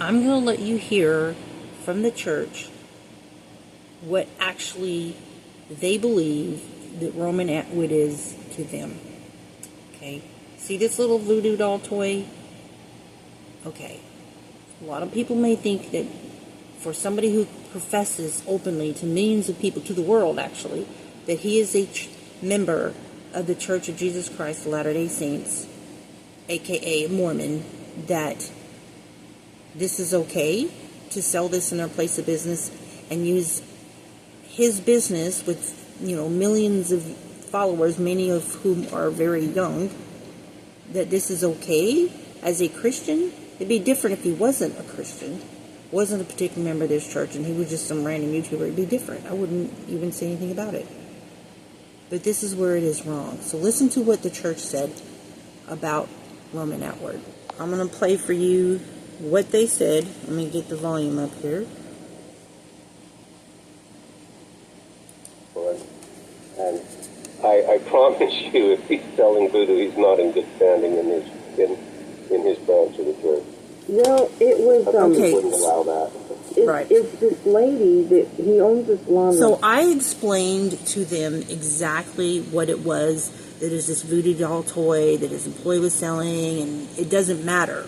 I'm going to let you hear from the church what actually they believe that Roman Atwood is to them. Okay? See this little voodoo doll toy? Okay. A lot of people may think that for somebody who professes openly to millions of people, to the world actually, that he is a member of the Church of Jesus Christ of Latter-day Saints, aka Mormon, that this is okay to sell this in their place of business and use his business with, millions of followers, many of whom are very young, that this is okay as a Christian. It'd be different if he wasn't a Christian, wasn't a particular member of this church, and he was just some random YouTuber. It'd be different. I wouldn't even say anything about it. But this is where it is wrong. So listen to what the church said about Roman Atwood. I'm going to play for you what they said. Let me get the volume up here. And I promise you, if he's selling voodoo, he's not in good standing in his branch of the church. Well, it was okay. Wouldn't allow that. Right. It's this lady that he owns this laundry. So I explained to them exactly what it was. That is this voodoo doll toy that his employee was selling, and it doesn't matter.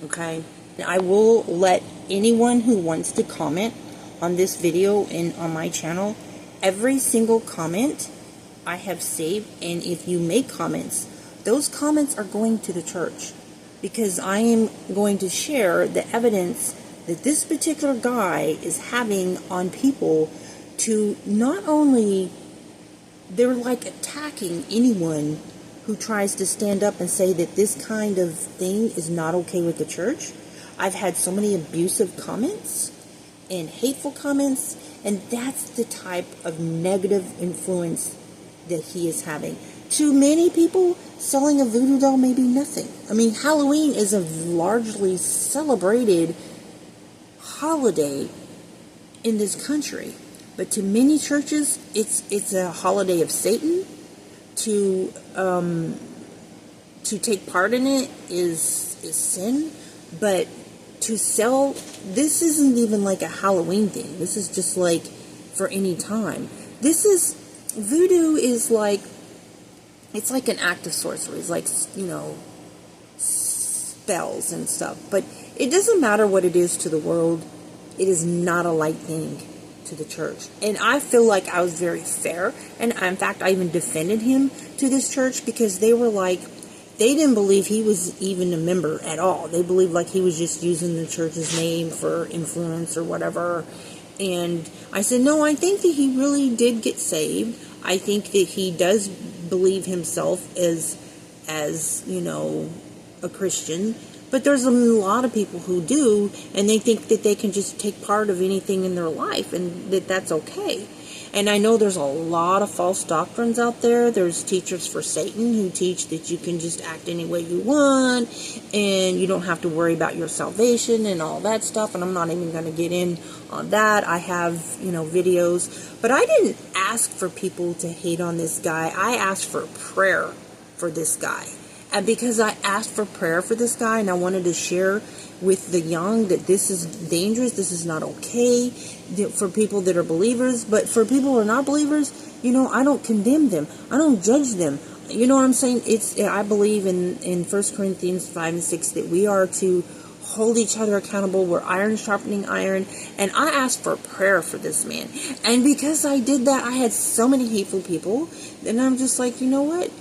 Okay? I will let anyone who wants to comment on this video and on my channel, every single comment I have saved, and if you make comments, those comments are going to the church, because I am going to share the evidence that this particular guy is having on people to not only, they're like attacking anyone who tries to stand up and say that this kind of thing is not okay with the church. I've had so many abusive comments and hateful comments, and that's the type of negative influence that he is having. To many people, selling a voodoo doll may be nothing. I mean, Halloween is a largely celebrated holiday in this country, but to many churches, it's a holiday of Satan. To take part in it is sin, but to sell, this isn't even like a Halloween thing. This is just like for any time. Voodoo is like, it's like an act of sorcery. It's like, spells and stuff. But it doesn't matter what it is to the world. It is not a light thing to the church. And I feel like I was very fair. And in fact, I even defended him to this church, because they were like, they didn't believe he was even a member at all. They believed like he was just using the church's name for influence or whatever. And I said, no, I think that he really did get saved. I think that he does believe himself as a Christian. But there's a lot of people who do, and they think that they can just take part of anything in their life, and that's okay. And I know there's a lot of false doctrines out there. There's teachers for Satan who teach that you can just act any way you want, and you don't have to worry about your salvation and all that stuff. And I'm not even going to get in on that. I have, videos. But I didn't ask for people to hate on this guy. I asked for prayer for this guy. And because I asked for prayer for this guy, and I wanted to share with the young that this is dangerous, this is not okay for people that are believers. But for people who are not believers, I don't condemn them. I don't judge them. You know what I'm saying? I believe in 1 Corinthians 5 and 6 that we are to hold each other accountable. We're iron sharpening iron. And I asked for prayer for this man. And because I did that, I had so many hateful people. And I'm just like, you know what?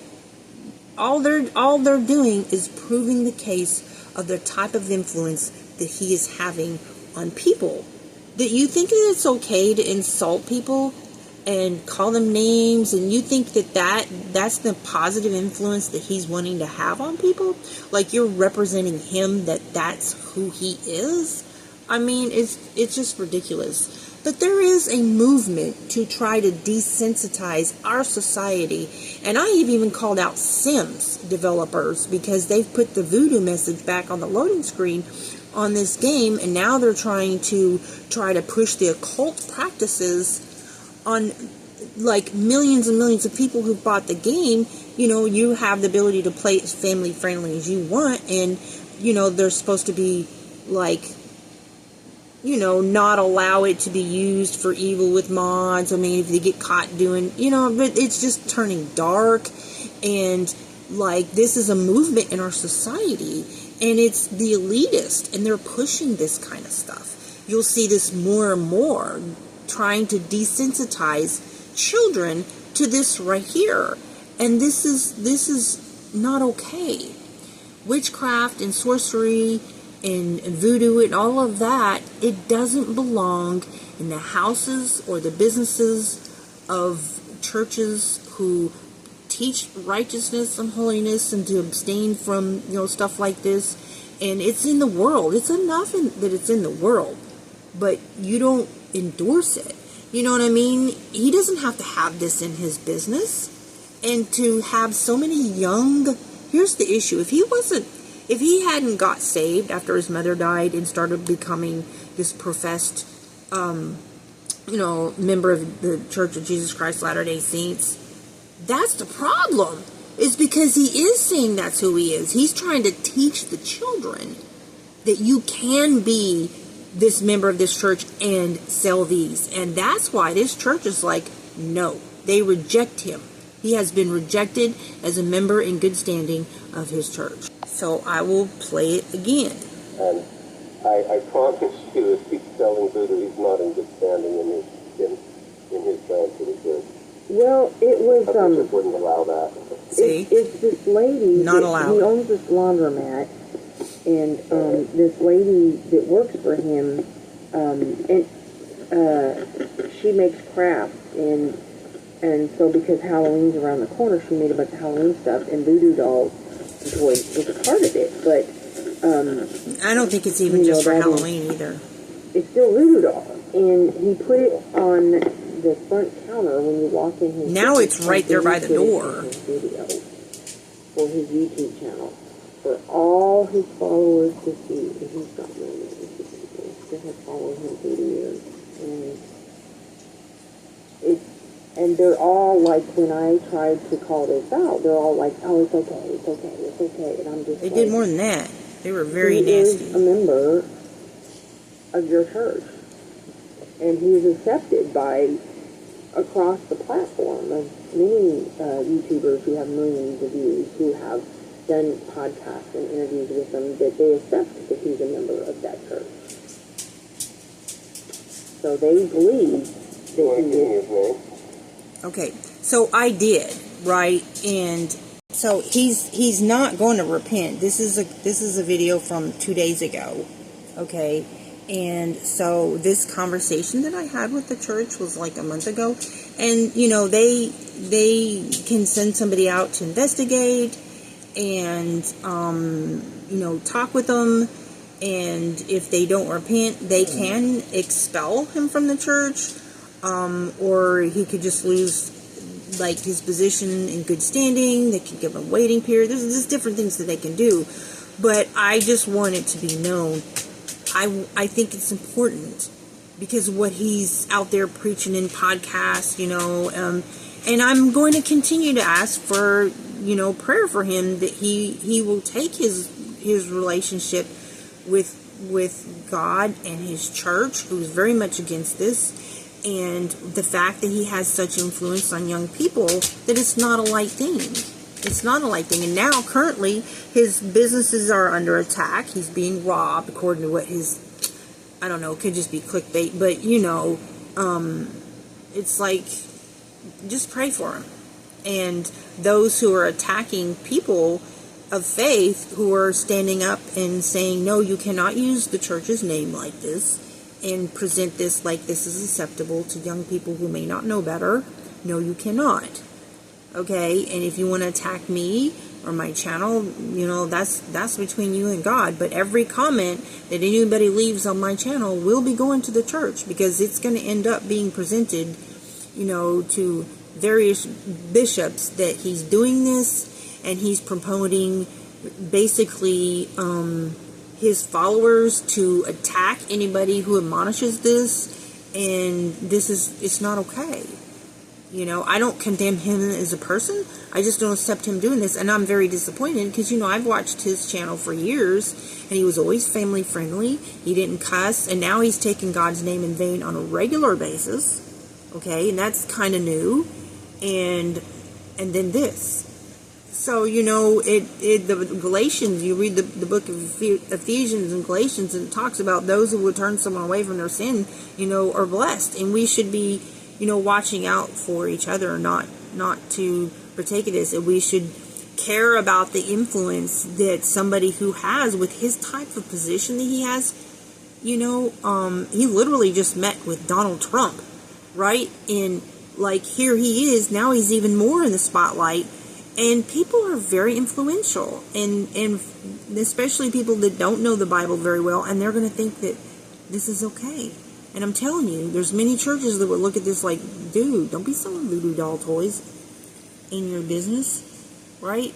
All they're doing is proving the case of the type of influence that he is having on people. That you think that it's okay to insult people and call them names, and you think that's the positive influence that he's wanting to have on people? Like you're representing him, that's who he is? I mean, it's just ridiculous. But there is a movement to try to desensitize our society. And I have even called out Sims developers, because they've put the voodoo message back on the loading screen on this game. And now they're trying to push the occult practices on like millions and millions of people who bought the game. You have the ability to play as family friendly as you want. And, they're supposed to be like not allow it to be used for evil with mods. I mean, if they get caught doing, but it's just turning dark. And like, this is a movement in our society, and it's the elitist, and they're pushing this kind of stuff. You'll see this more and more, trying to desensitize children to this right here. And this is not okay. Witchcraft and sorcery and voodoo and all of that, it doesn't belong in the houses or the businesses of churches who teach righteousness and holiness and to abstain from stuff like this. And it's in the world. It's enough that it's in the world, but you don't endorse it. You know what I mean? He doesn't have to have this in his business. And to have so many young, here's the issue. If he hadn't got saved after his mother died and started becoming this professed, member of the Church of Jesus Christ Latter-day Saints, that's the problem. Is because he is saying that's who he is. He's trying to teach the children that you can be this member of this church and sell these. And that's why this church is like, no, they reject him. He has been rejected as a member in good standing of his church. So I will play it again. And I promise you, if he's selling voodoo, he's not in good standing in his branch of the church. Well, it was, I just wouldn't allow that. See? It's this lady. Not allowed. He owns this laundromat, and this lady that works for him, she makes crafts, and so because Halloween's around the corner, she made a bunch of Halloween stuff, and voodoo dolls and toys was a part of it. But I don't think it's even just for Halloween either. It's still voodoo dolls, and he put it on the front counter when you walk in his now it's right there by the door. His video for his YouTube channel for all his followers to see, and he's got millions of people that have followed him through the years, and they're all like, when I tried to call this out, they're all like, oh, it's okay, and I'm just They like, did more than that. They were very he nasty. is a member of your church, and he's accepted by across the platform of many YouTubers who have millions of views, who have done podcasts and interviews with them, that they accept that he's a member of that church. So they believe that he is. Okay, so I did, right? And so he's not going to repent. This is a video from 2 days ago, okay? And so this conversation that I had with the church was like a month ago. And, they can send somebody out to investigate and, talk with them. And if they don't repent, they can expel him from the church. Or he could just lose, like, his position in good standing. They can give him a waiting period. There's just different things that they can do. But I just want it to be known. I think it's important because what he's out there preaching in podcasts, and I'm going to continue to ask for, prayer for him, that he will take his relationship with God and his church, who's very much against this, and the fact that he has such influence on young people, that it's not a light thing. It's not a light thing. And now, currently, his businesses are under attack. He's being robbed, according to what I don't know, it could just be clickbait. But, it's like, just pray for him. And those who are attacking people of faith, who are standing up and saying, no, you cannot use the church's name like this, and present this like this is acceptable to young people who may not know better. No, you cannot. Okay, and if you want to attack me or my channel, that's between you and God. But every comment that anybody leaves on my channel will be going to the church, because it's going to end up being presented, to various bishops that he's doing this, and he's promoting basically his followers to attack anybody who admonishes this, and it's not okay. You know, I don't condemn him as a person. I just don't accept him doing this. And I'm very disappointed because, you know, I've watched his channel for years and he was always family friendly. He didn't cuss. And now he's taking God's name in vain on a regular basis. Okay. And that's kind of new. And then this. So, you know, the Galatians, you read the book of Ephesians and Galatians, and it talks about those who would turn someone away from their sin, you know, are blessed. And we should be, you know, watching out for each other, not to partake of this. And we should care about the influence that somebody who has with his type of position that he has. You know, he literally just met with Donald Trump, right? And like here he is, now he's even more in the spotlight. And people are very influential, and especially people that don't know the Bible very well, and they're going to think that this is okay. And I'm telling you, there's many churches that would look at this like, dude, don't be selling voodoo doll toys in your business, right?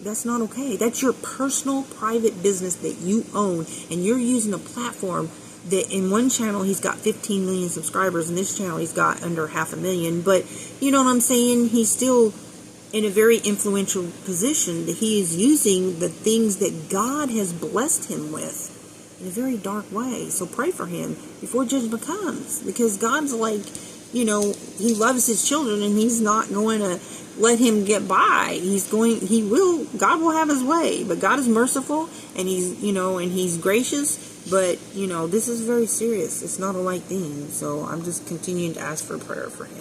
That's not okay. That's your personal, private business that you own, and you're using a platform that in one channel he's got 15 million subscribers, and this channel he's got under 500,000. But you know what I'm saying? He's still in a very influential position that he is using the things that God has blessed him with in a very dark way. So pray for him before judgment comes, because God's like, you know, he loves his children and he's not going to let him get by. God will have his way, but God is merciful and he's, you know, and he's gracious, but you know, this is very serious. It's not a light thing. So I'm just continuing to ask for prayer for him.